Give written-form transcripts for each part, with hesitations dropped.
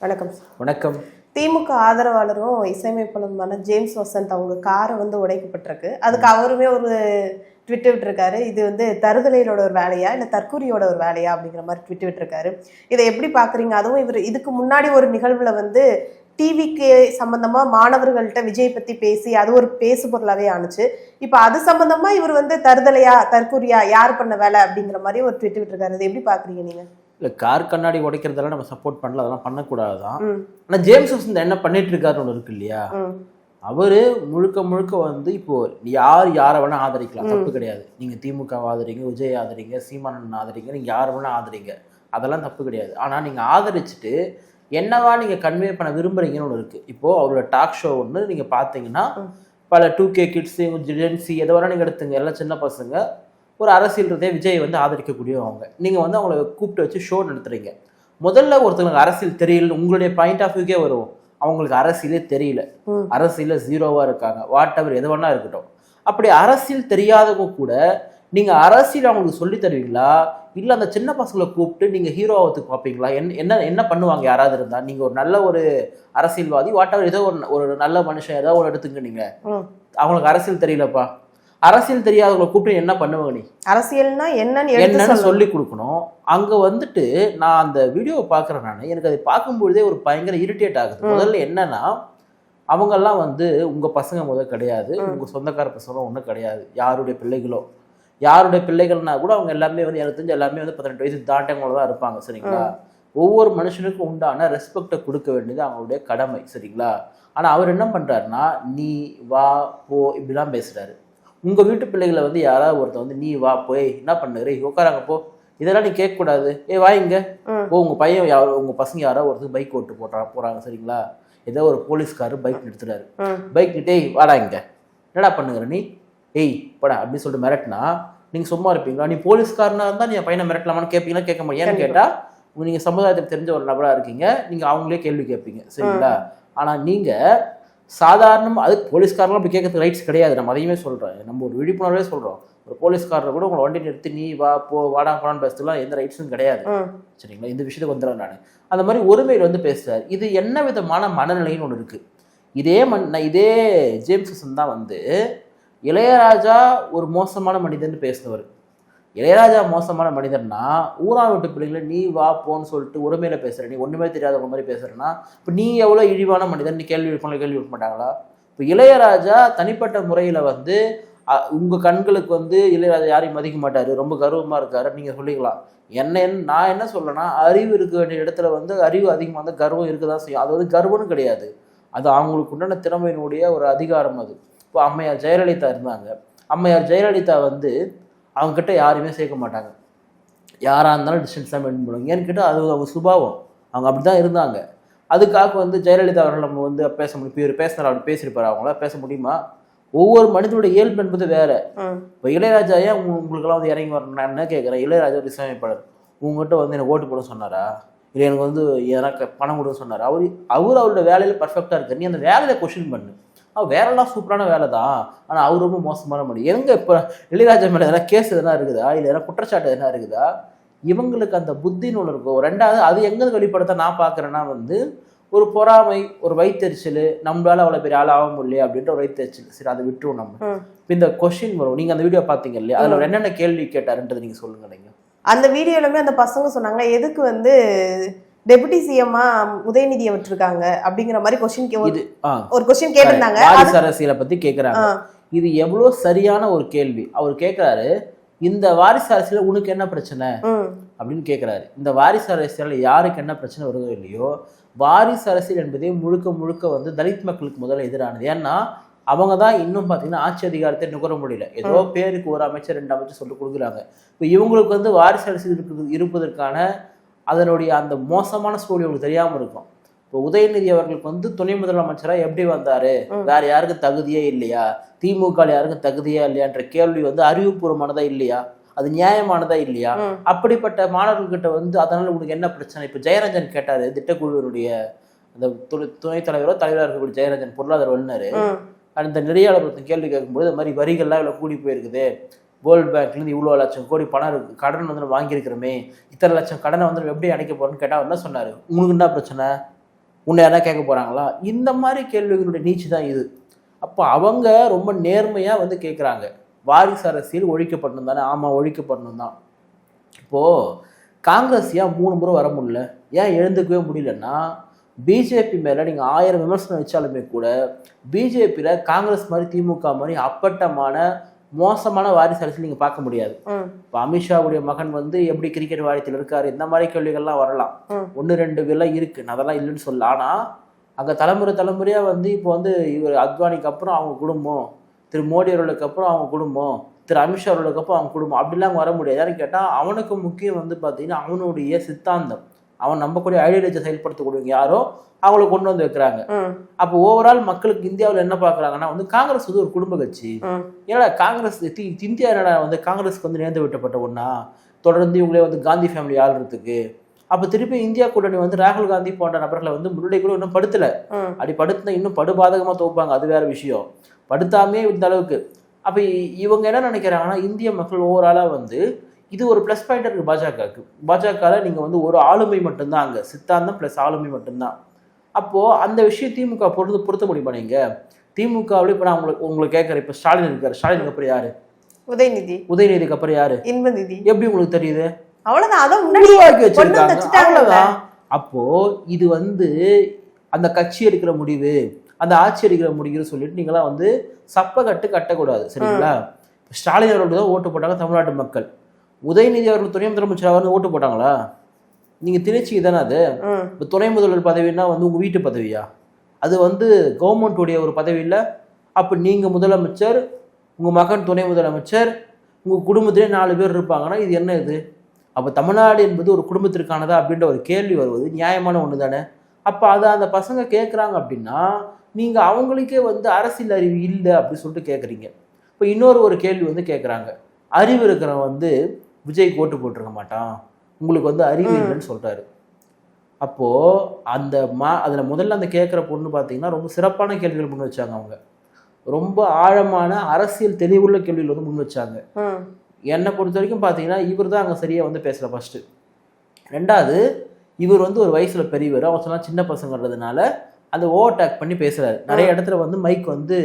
வணக்கம் சார். வணக்கம். திமுக ஆதரவாளரும் இசையமைப்பாளருமான ஜேம்ஸ் வசந்த் அவங்க காரை உடைக்கப்பட்டிருக்கு. அதுக்கு அவருமே ஒரு ட்விட் விட்டுருக்காரு. இது தருதலையோட ஒரு வேலையா இல்லை தற்கூரியோட ஒரு வேலையா அப்படிங்கிற மாதிரி ட்விட் விட்டுருக்காரு. இதை எப்படி பார்க்குறீங்க? அதுவும் இவர் இதுக்கு முன்னாடி ஒரு நிகழ்வில் டிவிக்கு சம்பந்தமா மாணவர்கள்ட்ட விஜய் பத்தி பேசி அது ஒரு பேசு பொருளாவே ஆணுச்சு. இப்ப அது சம்பந்தமா இவர் தருதலையா தற்கூரியா யார் பண்ண வேலை அப்படிங்கிற மாதிரி ஒரு ட்விட் விட்டுருக்காரு. இதை எப்படி பாக்குறீங்க நீங்க? இல்லை, கார் கண்ணாடி உடைக்கிறதெல்லாம் நம்ம சப்போர்ட் பண்ணல, அதெல்லாம் பண்ணக்கூடாது தான். ஆனால் ஜேம்ஸ் வசந்த் என்ன பண்ணிட்டு இருக்காருன்னு ஒன்று இருக்கு இல்லையா? அவரு முழுக்க முழுக்க இப்போ யாரை வேணா ஆதரிக்கலாம், தப்பு கிடையாது. நீங்க திமுக ஆதரிங்க, விஜய் ஆதரிங்க, சீமானன் ஆதரிங்க, நீங்க யாரை வேணா ஆதரிங்க, அதெல்லாம் தப்பு கிடையாது. ஆனா நீங்க ஆதரிச்சுட்டு என்னவா நீங்க கன்வே பண்ண விரும்புறீங்கன்னு ஒன்று இருக்கு. இப்போ அவரோட டாக் ஷோ ஒன்று நீங்க பாத்தீங்கன்னா பல 2K கிட்ஸு, ஜென்சி எதை வேணா நீங்க எடுத்துங்க, எல்லாம் சின்ன பசங்க. ஒரு அரசியல் விஜய் ஆதரிக்கக்கூடியவங்க. நீங்கள் அவங்கள கூப்பிட்டு வச்சு ஷோ நடத்துறீங்க. முதல்ல ஒருத்தங்களுக்கு அரசியல் தெரியல, உங்களுடைய பாயிண்ட் ஆஃப் வியூக்கே வரும். அவங்களுக்கு அரசியலே தெரியல, அரசியல ஜீரோவாக இருக்காங்க, வாட் எவர் எது வேணா இருக்கட்டும். அப்படி அரசியல் தெரியாதவங்க கூட நீங்கள் அரசியல் அவங்களுக்கு சொல்லி தருவீங்களா? இல்லை அந்த சின்ன பசங்களை கூப்பிட்டு நீங்கள் ஹீரோ ஆகிறதுக்கு பார்ப்பீங்களா? என்ன பண்ணுவாங்க யாராவது இருந்தால்? நீங்கள் ஒரு நல்ல ஒரு அரசியல்வாதி, வாட் எவர் ஏதோ ஒரு நல்ல மனுஷன் ஏதோ ஒரு எடுத்துங்க. நீங்கள் அவங்களுக்கு அரசியல் தெரியலப்பா, அரசியல் தெரியாதவங்களை கூப்பிட்டு என்ன பண்ணுவாங்க? நீ அரசியல்னா என்னன்னு சொல்லி கொடுக்கணும். அங்க நான் அந்த வீடியோவை பார்க்குறேன். நான் எனக்கு அதை பார்க்கும்பொழுதே ஒரு பயங்கர இரிட்டேட் ஆகுது. முதல்ல என்னன்னா, அவங்கெல்லாம் உங்க பசங்க முதல் கிடையாது, உங்க சொந்தக்கார பசங்களும் ஒன்றும் கிடையாது, யாருடைய பிள்ளைகள்னா கூட அவங்க எல்லாமே எனக்கு தெரிஞ்ச எல்லாமே 18 வயசு தாண்டவங்கள தான் இருப்பாங்க. சரிங்களா? ஒவ்வொரு மனுஷனுக்கும் உண்டான ரெஸ்பெக்டை கொடுக்க வேண்டியது அவங்களுடைய கடமை. சரிங்களா? ஆனா அவர் என்ன பண்றாருன்னா, நீ வா போ இப்படிலாம் பேசுறாரு. உங்கள் வீட்டு பிள்ளைகளை யாராவது ஒருத்தர் நீ வா போய் என்ன பண்ணுறீ உட்காராங்க போ, இதெல்லாம் நீ கேட்கக்கூடாது. வா இங்க ஓ, உங்கள் பையன் உங்கள் பசங்க யாராவது ஒருத்தர் பைக் ஓட்டு போகிறாங்க. சரிங்களா? ஏதோ ஒரு போலீஸ்காரு பைக் நிறுத்துறாரு. பைக் நிட்டு வாடா இங்க என்னடா பண்ணுங்கிற நீ, போடா அப்படின்னு சொல்லிட்டு மிரட்டினா நீங்கள் சும்மா இருப்பீங்களா? நீ போலீஸ்காரனா இருந்தால் நீ பையனை மிரட்டலாமான்னு கேட்பீங்களா? கேட்க முடியும். ஏன்னு கேட்டால் நீங்கள் சமுதாயத்துக்கு தெரிஞ்ச ஒரு நபராக இருக்கீங்க, நீங்கள் அவங்களே கேள்வி கேட்பீங்க. சரிங்களா? ஆனால் நீங்கள் சாதாரணமாக அது போலீஸ்காரெலாம் அப்படி கேட்கறதுக்கு ரைட்ஸ் கிடையாது. நம்ம அதையுமே சொல்கிறேன், நம்ம ஒரு விழிப்புணர்வே சொல்கிறோம். ஒரு போலீஸ்காரரை கூட உங்களை வண்டி நிறுத்தி நீ வா போ வாடா போடான்னு பேசுறதுலாம் எந்த ரைட்ஸும் கிடையாது. சரிங்களா? இந்த விஷயத்துக்கு வந்துடுறேன் நான். அந்த மாதிரி ஒருமையில் பேசுறாரு. இது என்ன விதமான மனநிலைன்னு ஒன்று இருக்குது. இதே ஜேம்ஸ் வசந்த் தான் இளையராஜா ஒரு மோசமான மனிதன் பேசுனவர். இளையராஜா மோசமான மனிதன்னா ஊரா வீட்டு பிள்ளைங்களை நீ வா போன்னு சொல்லிட்டு உரிமையில பேசுற, நீ ஒண்ணுமே தெரியாதவங்க மாதிரி பேசுறேன்னா இப்போ நீ எவ்வளோ இழிவான மனிதன்? நீ கேள்வி எழுப்ப மாட்டாங்களா? இப்போ இளையராஜா தனிப்பட்ட முறையில் உங்க கண்களுக்கு இளையராஜா யாரையும் மதிக்க மாட்டாரு, ரொம்ப கர்வமா இருக்காரு நீங்க சொல்லிக்கலாம். நான் என்ன சொல்றேன்னா, அறிவு இருக்க வேண்டிய இடத்துல அறிவு அதிகமாக கர்வம் இருக்குதான் செய்யும். அது கர்வம்னு கிடையாது, அது அவங்களுக்கு உண்டான திறமையினுடைய ஒரு அதிகாரம். அது இப்போ அம்மையார் ஜெயலலிதா இருந்தாங்க. அம்மையார் ஜெயலலிதா அவங்ககிட்ட யாருமே சேர்க்க மாட்டாங்க, யாராக இருந்தாலும் டிஸ்டன்ஸ் தான் மெயின்டைன் பண்ணுவாங்க. ஏன்னு கேட்டால் அது அவங்க சுபாவம், அவங்க அப்படி தான் இருந்தாங்க. அதுக்காக ஜெயலலிதா அவர்கள் நம்ம பேச முடியும், பேசுனார் அப்படி பேசியிருப்பாரு, அவங்கள பேச முடியுமா? ஒவ்வொரு மனிதனுடைய இயல்பு என்பது வேற. இப்போ இளையராஜா ஏன் உங்களுக்கெல்லாம் இறங்கி வரணும் நான் என்ன கேட்குறேன். இளையராஜா ஒரு இசையமைப்பாளர், உங்கள்கிட்ட எனக்கு ஓட்டு போட சொன்னாரா, இல்லை எனக்கு எனக்கு பணம் கொடுக்க சொன்னாரா? அவரோட வேலையில பர்ஃபெக்டாக இருக்காரு, நீ அந்த வேலையில கொஸ்டின் பண்ணு. வேலைலாம் சூப்பரான வேலை தான், ஆனால் அவர் ரொம்ப மோசமான மணி. எங்கே இப்போ இளையராஜா மேலே எதனா கேஸ் எதனா இருக்குதா, இல்லை எதனா குற்றச்சாட்டு எதனா இருக்குதா? இவங்களுக்கு அந்த புத்தின்னு ஒன்று இருக்கும். ரெண்டாவது அது எங்கே வெளிப்படுத்த நான் பார்க்குறேன்னா ஒரு பொறாமை, ஒரு வயிற்றுச்சல், நம்மளால அவ்வளோ பெரிய ஆள் ஆக முடியல அப்படின்ற ஒரு வயிற்றுச்சல். சரி, அதை விட்டுருவோம் நம்ம. இப்போ இந்த கொஸ்டின் வரும். நீங்கள் அந்த வீடியோ பார்த்தீங்க இல்லையா, அதில் ஒரு என்னென்ன கேள்வி கேட்டாருன்றது நீங்கள் சொல்லுங்க. நீங்கள் அந்த வீடியோலுமே அந்த பசங்க சொன்னாங்க, எதுக்கு டெபுட்டி சிஎம்மா உதயநிதியை விட்டுருக்காங்க அப்படிங்கிற மாதிரி ஒரு கொஸ்டின் கேட்டிருந்தாங்க. வாரிசு அரசியலை பத்தி கேட்கிறாங்க. இது எவ்வளவு சரியான ஒரு கேள்வி. அவர் கேட்கிறாரு, இந்த வாரிசு அரசியல உனக்கு என்ன பிரச்சனை அப்படின்னு கேட்கிறாரு. இந்த வாரிசு அரசியல் யாருக்கு என்ன பிரச்சனை வருதோ இல்லையோ, வாரிசு அரசியல் என்பதே முழுக்க முழுக்க தலித் மக்களுக்கு முதல்ல எதிரானது. ஏன்னா அவங்க தான் இன்னும் பார்த்தீங்கன்னா ஆட்சி அதிகாரத்தை நுகர முடியல. ஏதோ பேருக்கு ஒரு அமைச்சர் 2 அமைச்சர் சொல்லிட்டு கொடுக்குறாங்க. இப்போ இவங்களுக்கு வாரிசு அரசியல் இருப்பதற்கான அதனுடைய அந்த மோசமான சூழல் உங்களுக்கு தெரியாமல் இருக்கும். இப்போ உதயநிதி அவர்களுக்கு துணை முதலமைச்சராக எப்படி வந்தாரு, வேற யாருக்கும் தகுதியே இல்லையா, திமுக யாருக்கும் தகுதியா இல்லையான்ற கேள்வி அறிவுபூர்வமானதா இல்லையா, அது நியாயமானதா இல்லையா? அப்படிப்பட்ட மாணவர்கள்கிட்ட அதனால உங்களுக்கு என்ன பிரச்சனை? இப்போ ஜெயரஞ்சன் கேட்டாரு, திட்டக்குழுவினுடைய அந்த துணைத் தலைவரோ தலைவராக இருக்கக்கூடிய ஜெயரஞ்சன், பொருளாதார வல்லுநர், அந்த நெறியாளர் கேள்வி கேட்கும்போது இந்த மாதிரி வரிகள்லாம் இவ்வளோ கூடி போயிருக்குது, வேர்ல்டு பேங்க்லேருந்து இவ்வளோ லட்சம் கோடி பணம் இருக்குது, கடன் வாங்கியிருக்கிறோமே, இத்தனை லட்சம் கடனை எப்படி அடைக்க போகிறோன்னு கேட்டால் என்ன சொன்னார்? உங்களுக்கு என்ன பிரச்சனை? உன்னை யாரா கேட்க போறாங்களா? இந்த மாதிரி கேள்விகளுடைய நீச்சு தான் இது. அப்போ அவங்க ரொம்ப நேர்மையா வந்து கேட்குறாங்க, வாரிசு அரசியல் ஒழிக்கப்படணும் தானே? ஆமா, ஒழிக்கப்படணும் தான். இப்போ காங்கிரஸ் ஏன் 3 முறை வர முடியல, ஏன் எழுந்துக்கவே முடியலன்னா, பிஜேபி மேல நீங்க 1000 விமர்சனம் வச்சாலுமே கூட பிஜேபியில காங்கிரஸ் மாதிரி திமுக மாதிரி அப்பட்டமான மோசமான வாரிசு அரசியல் நீங்க பார்க்க முடியாது. இப்போ அமித்ஷாவுடைய மகன் வந்து எப்படி கிரிக்கெட் வாரியத்தில் இருக்காரு, இந்த மாதிரி கேள்விகள்லாம் வரலாம். 1-2 விலை இருக்கு, அதெல்லாம் இல்லைன்னு சொல்ல. ஆனா அங்க தலைமுறையா வந்து இப்போ வந்து இவர் அத்வானிக்கு அப்புறம் அவங்க குடும்பம், திரு மோடி அவர்களுக்கு அப்புறம் அவங்க குடும்பம், திரு அமித்ஷா அவர்களுக்கு அப்புறம் அவங்க குடும்பம், அப்படிலாம் வர முடியாது. யாரும் கேட்டா அவனுக்கு முக்கியம் வந்து பார்த்தீங்கன்னா அவனுடைய சித்தாந்தம், அவன் நம்பக்கூடிய ஐடியாலஜி செயல்படுத்தக்கூடிய யாரோ அவங்கள கொண்டு வந்து வைக்கிறாங்க. அப்போ ஓவரால் மக்களுக்கு இந்தியாவில் என்ன பார்க்குறாங்கன்னா வந்து காங்கிரஸ் வந்து ஒரு குடும்ப கட்சி. ஏன்னா காங்கிரஸ் இந்தியா என்னடா வந்து காங்கிரஸ்க்கு வந்து நேர்ந்து விட்டப்பட்ட ஒண்ணா, தொடர்ந்து இவங்களே வந்து காந்தி ஃபேமிலி ஆளுறதுக்கு. அப்போ திருப்பி இந்தியா கூட்டணி வந்து ராகுல் காந்தி போன்ற நபர்களை வந்து முன்னாடி கூட இன்னும் படுத்தல, அப்படி படுத்தினா இன்னும் படுபாதகமா தோப்பாங்க, அது வேற விஷயம். படுத்தாமே இந்த அளவுக்கு. அப்போ இவங்க என்ன நினைக்கிறாங்கன்னா, இந்திய மக்கள் ஓவராலா வந்து இது ஒரு ப்ளஸ் பாயிண்ட் இருக்கு பாஜகவுக்கு. பாஜகவில் நீங்கள் வந்து ஒரு ஆளுமை மட்டும்தான், அங்கே சித்தாந்தம் ப்ளஸ் ஆளுமை மட்டும்தான். அப்போது அந்த விஷயம் திமுக பொருத்த முடியுமா? நீங்கள் திமுகவில் இப்போ நான் உங்களுக்கு கேட்குறேன், இப்போ ஸ்டாலின் இருக்காரு, ஸ்டாலினுக்கு அப்புறம் யாரு? உதயநிதிக்கு அப்புறம் யாரு? இன்பநிதி. எப்படி உங்களுக்கு தெரியுது? அவ்வளவுதான், அதான் உருவாக்கி வச்சிருக்காங்க, அவ்வளவுதான். அப்போ இது வந்து அந்த கட்சி எடுக்கிற முடிவு, அந்த ஆட்சி எடுக்கிற முடிவுன்னு சொல்லிட்டு நீங்களாம் வந்து சப்ப கட்டக்கூடாது, சரிங்களா? ஸ்டாலின் அவர்களுக்கு தான் ஓட்டு போட்டாங்க தமிழ்நாட்டு மக்கள். உதயநிதி அவர்கள் துணை முதலமைச்சர் அவர்கள் ஓட்டு போட்டாங்களா? நீங்க திருச்சி தானே அது. இப்போ துணை முதல்வர் பதவின்னா வந்து உங்க வீட்டு பதவியா? அது வந்து கவர்மெண்ட்டுடைய ஒரு பதவி இல்லை. அப்போ நீங்க முதலமைச்சர், உங்க மகன் துணை முதலமைச்சர், உங்க குடும்பத்திலே 4 பேர் இருப்பாங்கன்னா இது என்ன இது? அப்போ தமிழ்நாடு என்பது ஒரு குடும்பத்திற்கானதா அப்படின்ற ஒரு கேள்வி வருவது நியாயமான ஒன்று தானே? அப்போ அதை அந்த பசங்க கேட்குறாங்க அப்படின்னா நீங்க அவங்களுக்கே வந்து அரசியல் அறிவு இல்லை அப்படின்னு சொல்லிட்டு கேட்குறீங்க. இப்போ இன்னொரு கேள்வி வந்து கேட்குறாங்க, அறிவு இருக்கிறவன் வந்து விஜய்க்கு ஓட்டு போட்டிருக்க மாட்டான், உங்களுக்கு வந்து அறிவு இல்லைன்னு சொல்றாரு. அப்போ அந்த அதில் முதல்ல அந்த கேட்குற பொண்ணு பார்த்தீங்கன்னா ரொம்ப சிறப்பான கேள்விகள் முன் வச்சாங்க. அவங்க ரொம்ப ஆழமான அரசியல் தெளிவுள்ள கேள்விகள் வந்து முன் வச்சாங்க. என்னை பொறுத்த வரைக்கும் பார்த்தீங்கன்னா இவர் தான் அங்கே சரியாக வந்து பேசல ஃபர்ஸ்ட். 2வது, இவர் வந்து ஒரு வயசுல பெரியவர், அவங்க சொன்னா சின்ன பசங்கன்றதுனால அந்த ஓவர்டேக் பண்ணி பேசுறாரு. நிறைய இடத்துல வந்து மைக் வந்து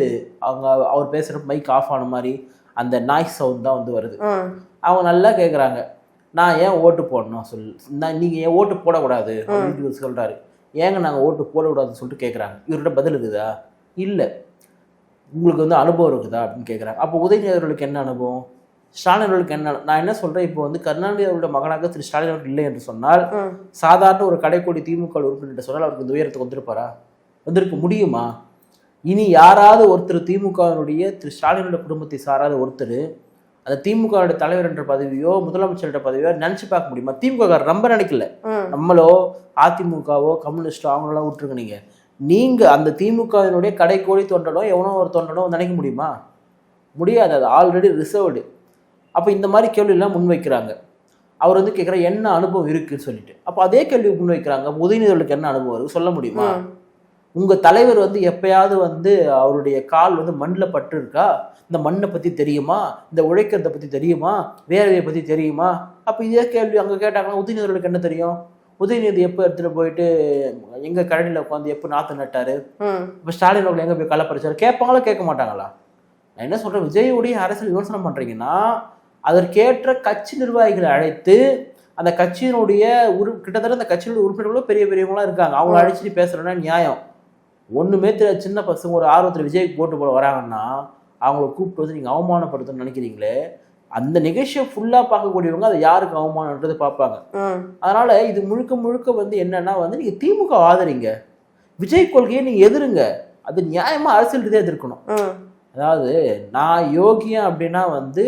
அவர் பேசுகிறப்ப மைக் ஆஃப் ஆன மாதிரி அந்த நாய்ஸ் சவுண்ட் தான் வந்து வருது. அவங்க நல்லா கேட்குறாங்க, நான் ஏன் ஓட்டு போடணும் நீங்கள் ஏன் ஓட்டு போடக்கூடாது அப்படின்னு சொல்கிறாரு. ஏங்க நாங்கள் ஓட்டு போடக்கூடாதுன்னு சொல்லிட்டு கேட்குறாங்க. இவர்கிட்ட பதில் இருக்குதா? இல்லை. உங்களுக்கு வந்து அனுபவம் இருக்குதா அப்படின்னு கேட்குறாங்க. அப்போ உதயநிதி அவர்களுக்கு என்ன அனுபவம், ஸ்டாலின் அவர்களுக்கு என்ன? நான் என்ன சொல்கிறேன், இப்போ வந்து கருணாநிதி அவருடைய மகனாக திரு ஸ்டாலின் அவர்கள் இல்லை என்று சொன்னால் சாதாரண ஒரு கடைக்கோடி திமுக உறுப்பினர் சொன்னால் அவருக்கு இந்த உயரத்துக்கு வந்திருப்பாரா? வந்திருக்க முடியுமா? இனி யாராவது ஒருத்தர் திமுகவினுடைய திரு ஸ்டாலினுடைய குடும்பத்தை சாராத ஒருத்தர் அந்த திமுக தலைவர் என்ற பதவியோ முதலமைச்சர் என்ற பதவியோ நினைச்சு பார்க்க முடியுமா? திமுக ரொம்ப நினைக்கல. நம்மளோ அதிமுகவோ கம்யூனிஸ்டோ அவங்களெல்லாம் விட்டுருங்க. நீங்க அந்த திமுகவினுடைய கடைக்கோடி தொண்டனோ எவனோ ஒரு தொண்டனோ நினைக்க முடியுமா? முடியாது, அது ஆல்ரெடி ரிசர்வ்டு. அப்போ இந்த மாதிரி கேள்வியெல்லாம் முன்வைக்கிறாங்க. அவர் வந்து கேட்குற என்ன அனுபவம் இருக்குன்னு சொல்லிட்டு. அப்போ அதே கேள்வி முன்வைக்கிறாங்க, உதயநிதிகளுக்கு என்ன அனுபவம் இருக்கு சொல்ல முடியுமா? உங்கள் தலைவர் வந்து எப்பயாவது வந்து அவருடைய கால் வந்து மண்ணில் பட்டு இருக்கா? இந்த மண்ணை பற்றி தெரியுமா? இந்த உழைக்கிறத பற்றி தெரியுமா? வேலையை பற்றி தெரியுமா? அப்போ இதே கேள்வி அங்கே கேட்டாங்கன்னா உதயநிதிகளுக்கு என்ன தெரியும்? உதயநிதி எப்போ எடுத்துகிட்டு போயிட்டு எங்கள் கழனியில் உட்காந்து எப்போ நாற்று நட்டாரு, இப்போ ஸ்டாலின் அவர்கள் எங்கே போய் களை பறிச்சாரு கேட்பாங்களா கேட்க மாட்டாங்களா? நான் என்ன சொல்கிறேன், விஜயுடைய அரசியல் விமர்சனம் பண்ணுறீங்கன்னா அதற்கேற்ற கட்சி நிர்வாகிகளை அழைத்து அந்த கட்சியினுடைய கிட்டத்தட்ட அந்த கட்சியினுடைய உறுப்பினர்களும் பெரியவங்களாம் இருக்காங்க, அவங்கள அழைச்சிட்டு பேசுகிறேன்னா நியாயம். ஒன்றுமே தெரியாது சின்ன பசங்க ஒரு ஆர்வத்தில் விஜய்க்கு போட்டு போட வராங்கன்னா அவங்கள கூப்பிட்டு வந்து நீங்கள் அவமானப்படுத்தணும்னு நினைக்கிறீங்களே, அந்த நிகழ்ச்சியை ஃபுல்லாக பார்க்கக்கூடியவங்க அதை யாருக்கு அவமானன்றது பார்ப்பாங்க. அதனால் இது முழுக்க வந்து என்னன்னா வந்து நீங்கள் திமுக ஆதரிங்க, விஜய் கொள்கையை நீங்கள் எதிருங்க, அது நியாயமாக அரசியல் ரீதியாக எதிர்க்கணும். அதாவது நான் யோகியன் அப்படின்னா வந்து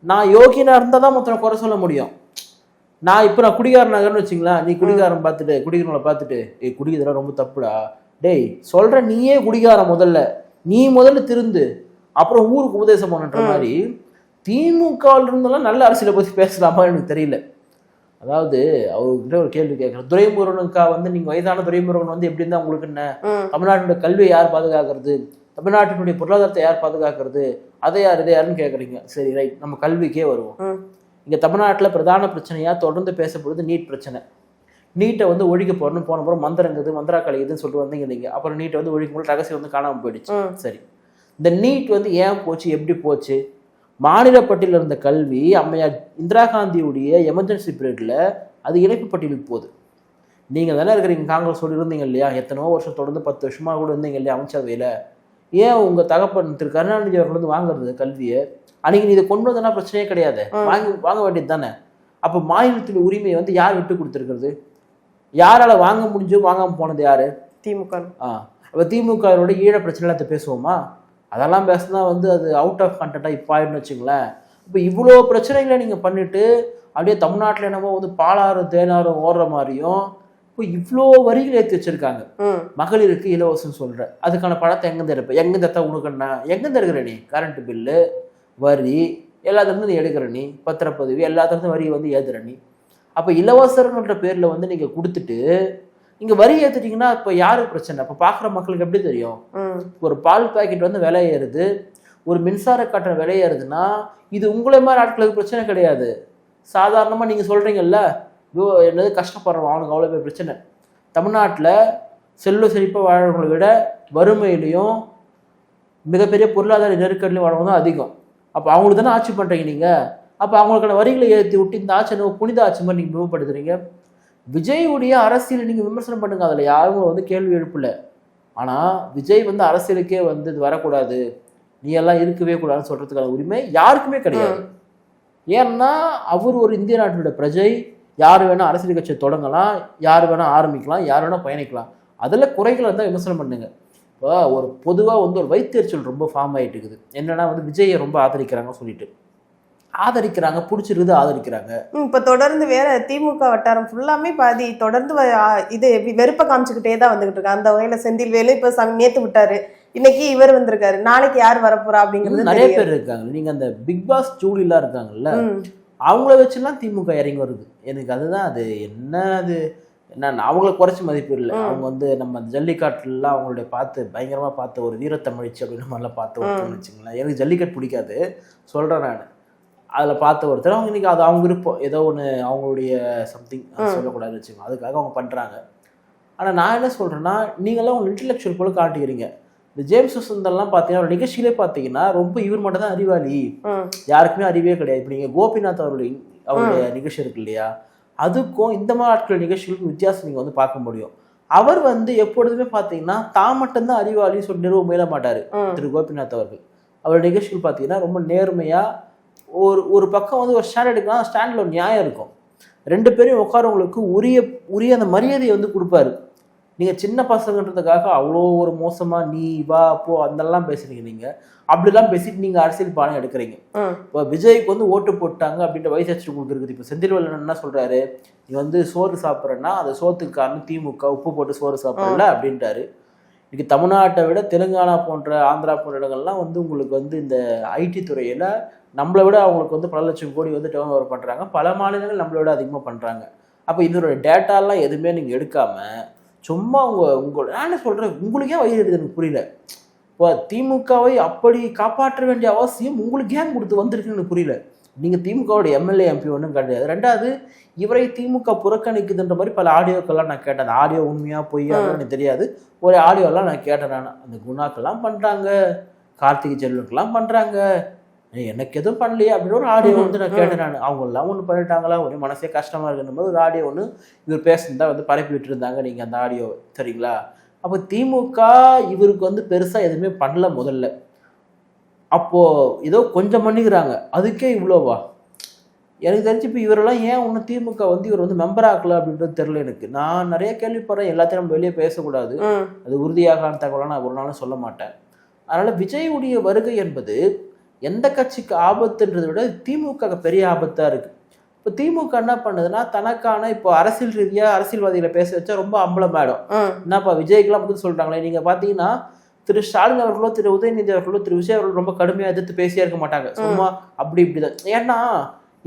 நான் யோகியனாக இருந்தால் தான் மொத்தம் குறை சொல்ல முடியும். நான் இப்போ நான் குடிகாரன் நகர்னு வச்சுங்களேன், நீ குடிகாரன் பார்த்துட்டு குடிக்கிறவங்களை பார்த்துட்டு குடிக்கிறதுலாம் ரொம்ப தப்புடா, டேய் சொல்ற நீயே குடிகாரன், நீ முதல்ல திருந்து அப்புறம் ஊருக்கு உபதேசம் பண்ணுற மாதிரி திமுகவில் இருந்தெல்லாம் நல்ல அரசியலை பற்றி பேசலாமா எனக்கு தெரியல. அதாவது அவர்கிட்ட ஒரு கேள்வி கேட்குறேன், துரைமுருகனுக்கா வந்து நீங்கள் வயதான துரைமுருகன் வந்து எப்படி இருந்தால் உங்களுக்கு என்ன? தமிழ்நாட்டினுடைய கல்வியை யார் பாதுகாக்கிறது, தமிழ்நாட்டினுடைய பொருளாதாரத்தை யார் பாதுகாக்கிறது, அதை யார் இதை யாருன்னு கேட்குறீங்க. சரி ரைட், நம்ம கல்விக்கே வருவோம். இங்கே தமிழ்நாட்டில் பிரதான பிரச்சனையாக தொடர்ந்து பேசப்படுது நீட் பிரச்சனை. நீட்டை வந்து ஒழிக்க போறோம்னு போன போற மந்திரங்குது மந்திரா கலையுதுன்னு சொல்லிட்டு வந்தீங்க நீங்க. அப்புறம் நீட்டை வந்து ஒழிக்கும் போது ரகசியம் வந்து காணாம போயிடுச்சு. சரி, இந்த நீட் வந்து ஏன் போச்சு, எப்படி போச்சு? மாநில பட்டியலில் இருந்த கல்வி அம்மையார் இந்திரா காந்தியுடைய எமர்ஜென்சி பீரியட்ல அது இணைப்பு பட்டியலுக்கு போகுது. நீங்க தானே இருக்கிறீங்க, காங்கிரஸ் இருந்தீங்க இல்லையா, எத்தனோ வருஷம் தொடர்ந்து 10 வருஷமா கூட இருந்தீங்க இல்லையா அமைச்சரவையில. ஏன் உங்க தகப்பன் திரு கருணாநிதி அவர்கள் வந்து வாங்குறது கல்வியை? அன்னைக்கு நீ இதை கொண்டு வந்தனா பிரச்சனையே கிடையாது, வாங்க வேண்டியது தானே. அப்ப மாநிலத்தின் உரிமையை வந்து யார் விட்டு கொடுத்துருக்கிறது? யாரால வாங்க முடிஞ்சு வாங்காம போனது யாரு? திமுக. அப்ப திமுக ஈழ பிரச்சனை எல்லாத்த பேசுவோமா? அதெல்லாம் பேசினா வந்து அது அவுட் ஆஃப் கண்டென்ட்டா இப்போ ஆயிடுன்னு வச்சுங்களேன். இப்போ இவ்வளோ பிரச்சனைகளை நீங்க பண்ணிட்டு அப்படியே தமிழ்நாட்டில் என்னமோ வந்து பாலாறு தேனாரும் ஓடுற மாதிரியும் இப்போ இவ்வளோ வரிகள் ஏற்றி வச்சிருக்காங்க. மகளிருக்கு இலவசம் சொல்ற, அதுக்கான பணத்தை எங்கேருந்து எடுப்ப? எங்கேருந்து எடுத்தா உனக்குன்னா எங்கேருந்து எடுக்கிற நீ? கரண்ட் பில்லு, வரி எல்லாத்துலேருந்து நீ எடுக்கிற நீ, பத்திரப்பதிவு எல்லாத்துலேருந்து வரி வந்து ஏற்றுற நீ. அப்போ இலவசர்ன்ற பேரில் வந்து நீங்கள் கொடுத்துட்டு இங்கே வரி ஏற்றுட்டீங்கன்னா இப்போ யாருக்கு பிரச்சனை? அப்போ பார்க்குற மக்களுக்கு எப்படி தெரியும்? ஒரு பால் பாக்கெட் வந்து விலை ஏறுது, ஒரு மின்சார கட்டணம் விலை ஏறுதுன்னா இது உங்களை மாதிரி ஆட்களுக்கு பிரச்சனை கிடையாது. சாதாரணமாக நீங்கள் சொல்கிறீங்கல்ல, என்னது கஷ்டப்படுறோம் அவனுக்கு அவ்வளோ பேர் பிரச்சனை. தமிழ்நாட்டில் செல்வ செழிப்பாக வாழ்றவங்களை விட வறுமையிலையும் மிகப்பெரிய பொருளாதார நெருக்கடிலையும் வாழ்றவங்க தான் அதிகம். அப்போ அவங்களுக்கு தானே ஆட்சி பண்ணுறீங்க நீங்கள். அப்போ அவங்களுக்கான வரிகளை ஏற்றி விட்டு இந்த ஆட்சி புனித ஆட்சி மாதிரி நீங்கள் விமர்படுத்துறீங்க. விஜயுடைய அரசியலை நீங்கள் விமர்சனம் பண்ணுங்க, அதில் யாரும் வந்து கேள்வி எழுப்பல. ஆனால் விஜய் வந்து அரசியலுக்கே வந்து இது வரக்கூடாது, நீ எல்லாம் இருக்கவே கூடாதுன்னு சொல்கிறதுக்கான உரிமை யாருக்குமே கிடையாது. ஏன்னா அவர் ஒரு இந்திய நாட்டினுடைய பிரஜை, யார் வேணால் அரசியல் கட்சியை தொடங்கலாம், யார் வேணால் ஆரம்பிக்கலாம், யார் வேணால் பயணிக்கலாம். அதில் குறைகளை இருந்தால் விமர்சனம் பண்ணுங்க. இப்போ ஒரு பொதுவாக வந்து ஒரு வைத்தறிச்சல் ரொம்ப ஃபார்ம் ஆகிட்டு இருக்குது. என்னன்னா வந்து விஜயை ரொம்ப ஆதரிக்கிறாங்கன்னு சொல்லிட்டு ஆதரிக்கிறாங்க, பிடிச்சிருக்குது ஆதரிக்கிறாங்க. இப்போ தொடர்ந்து வேற திமுக வட்டாரம் ஃபுல்லாமே பாதி தொடர்ந்து இது வெறுப்பை காமிச்சுக்கிட்டே தான் வந்துகிட்டு இருக்காங்க. அந்த வகையில செந்தில் வேலு இப்போ நேத்து விட்டாரு, இன்னைக்கு இவர் வந்திருக்காரு, நாளைக்கு யார் வரப்போறா அப்படிங்கிறது நிறைய பேர் இருக்காங்க. நீங்க அந்த பிக் பாஸ் ஜூலிலாம் இருக்காங்கல்ல, அவங்கள வச்சுலாம் திமுக இறங்கி வருது. எனக்கு அதுதான் அது என்ன, அது என்ன அவங்கள குறைச்சி மதிப்பு இல்லை. அவங்க வந்து நம்ம ஜல்லிக்கட்டுலாம் அவங்களுடைய பார்த்து பயங்கரமா பார்த்த ஒரு வீரத்தமிழ்ச்சி அப்படின்னு மாதிரிலாம் பார்த்து ஒருத்தவங்க வச்சுங்களேன். எனக்கு ஜல்லிக்கட்டு பிடிக்காது சொல்றேன் நான். அதில் பார்த்த ஒருத்தர் அவங்க இன்னைக்கு அது அவங்க விருப்பம், ஏதோ ஒன்று அவங்களுடைய சம்திங் சொல்லக்கூடாதுன்னு வச்சுக்கோங்க, அதுக்காக அவங்க பண்ணுறாங்க. ஆனால் நான் என்ன சொல்கிறேன்னா, நீங்களாம் உங்கள் இன்டெலெக்சுவல் போல காட்டிக்கிறீங்க. இந்த ஜேம்ஸ் வசந்தெல்லாம் பார்த்தீங்கன்னா நிகழ்ச்சியிலே பார்த்தீங்கன்னா ரொம்ப இவர் மட்டும் தான் அறிவாளி, யாருக்குமே அறிவே கிடையாது. இப்போ நீங்கள் கோபிநாத் அவருடைய நிகழ்ச்சி இருக்கு இல்லையா, அதுக்கும் இந்த மாதிரி ஆட்கள் நிகழ்ச்சிகளுக்கும் வித்தியாசம் நீங்கள் வந்து பார்க்க முடியும். அவர் வந்து எப்பொழுதுமே பார்த்தீங்கன்னா தான் மட்டும்தான் அறிவாளின்னு சொல்லி நிறுவ முயல மாட்டார் திரு கோபிநாத் அவர்கள். அவருடைய நிகழ்ச்சிகள் பார்த்தீங்கன்னா ரொம்ப நேர்மையாக ஒரு பக்கம் வந்து ஒரு ஸ்டாண்ட் எடுக்கலாம், ஸ்டாண்டில் ஒரு நியாயம் இருக்கும். ரெண்டு பேரையும் உட்காரவங்களுக்கு உரிய அந்த மரியாதையை வந்து கொடுப்பாரு. நீங்கள் சின்ன பசங்கன்றதுக்காக அவ்வளோ ஒரு மோசமாக நீ வா போ அதெல்லாம் பேசுறீங்க. நீங்கள் அப்படிலாம் பேசிட்டு நீங்கள் அரசியல் பாடம் எடுக்கிறீங்க. இப்போ விஜய்க்கு வந்து ஓட்டு போட்டாங்க அப்படின்ற வயசு வச்சுட்டு உங்களுக்கு இருக்குது. இப்போ செந்தில்வேலன் என்ன சொல்கிறாரு, நீ வந்து சோறு சாப்பிட்றேன்னா அந்த சோத்துக்கு காரணம் திமுக, உப்பு போட்டு சோறு சாப்பிட்றல அப்படின்ட்டாரு. இன்னைக்கு தமிழ்நாட்டை விட தெலுங்கானா போன்ற ஆந்திரா போன்ற இடங்கள்லாம் வந்து உங்களுக்கு வந்து இந்த ஐடி துறையில் நம்மளை விட அவங்களுக்கு வந்து பல லட்சம் கோடி வந்து டேர்ன் ஓவர் பண்ணுறாங்க. பல மாநிலங்கள் நம்மளை விட அதிகமாக பண்ணுறாங்க. அப்போ இதோட டேட்டாலாம் எதுவுமே நீங்கள் எடுக்காமல் சும்மா நான் என்ன சொல்கிறேன், உங்களுக்கே வயிறு எடுக்குது எனக்கு புரியல. இப்போ திமுகவை அப்படி காப்பாற்ற வேண்டிய அவசியம் உங்களுக்கு ஏன் கொடுத்து வந்திருக்குன்னு எனக்கு புரியல. நீங்கள் திமுகவோட எம்எல்ஏ எம்பி ஒன்றும் கிடையாது. ரெண்டாவது, இவரை திமுக புறக்கணிக்குதுன்ற மாதிரி பல ஆடியோக்கெல்லாம் நான் கேட்டேன். அந்த ஆடியோ உண்மையாக பொய்யான்னு எனக்கு தெரியாது. ஒரு ஆடியோலாம் நான் கேட்டேன். நான் அந்த குணாக்கெல்லாம் பண்ணுறாங்க, கார்த்திகை செல்வனுக்கெல்லாம் பண்ணுறாங்க, எனக்கு எதுவும் பண்ணலையே அப்படின்னு ஒரு ஆடியோ வந்து நான் கேட்டேன். நான் அவங்கெல்லாம் ஒன்று பண்ணிட்டாங்களா, ஒரே மனசே கஷ்டமாக இருக்குன்ற மாதிரி ஒரு ஆடியோ ஒன்று இவர் பேசுனதா வந்து பரப்பி விட்டுருந்தாங்க நீங்கள் அந்த ஆடியோ, சரிங்களா? அப்போ திமுக இவருக்கு வந்து பெருசாக எதுவுமே பண்ணல முதல்ல. அப்போது ஏதோ கொஞ்சம் பண்ணிக்கிறாங்க, அதுக்கே இவ்வளோவா? எனக்கு தெரிஞ்சு இப்போ இவரெல்லாம் ஏன் ஒன்றும் திமுக வந்து இவர் வந்து மெம்பர் ஆக்கல அப்படின்றது தெரியல எனக்கு. நான் நிறைய கேள்விப்படுறேன், எல்லாத்தையும் நம்ம வெளியே பேசக்கூடாது, அது உறுதியாக தகவலாக நான் ஒரு நாளும் சொல்ல மாட்டேன். அதனால் விஜயுடைய வருகை என்பது எந்த கட்சிக்கு ஆபத்துன்றதை விட திமுக பெரிய ஆபத்தாக இருக்குது. இப்போ திமுக என்ன பண்ணுதுன்னா, தனக்கான இப்போ அரசியல் ரீதியாக அரசியல்வாதிகளை பேச வச்சா ரொம்ப அம்பலமாயிடும். என்னப்பா விஜய்க்கெல்லாம் வந்து சொல்கிறாங்களே, நீங்கள் பார்த்தீங்கன்னா திரு ஸ்டாலின் அவர்களோ திரு உதயநிதி அவர்களோ திரு விஜய் அவர்களோ ரொம்ப கடுமையாக எதிர்த்து பேசியே இருக்க மாட்டாங்க. சும்மா அப்படி இப்படிதான். ஏன்னா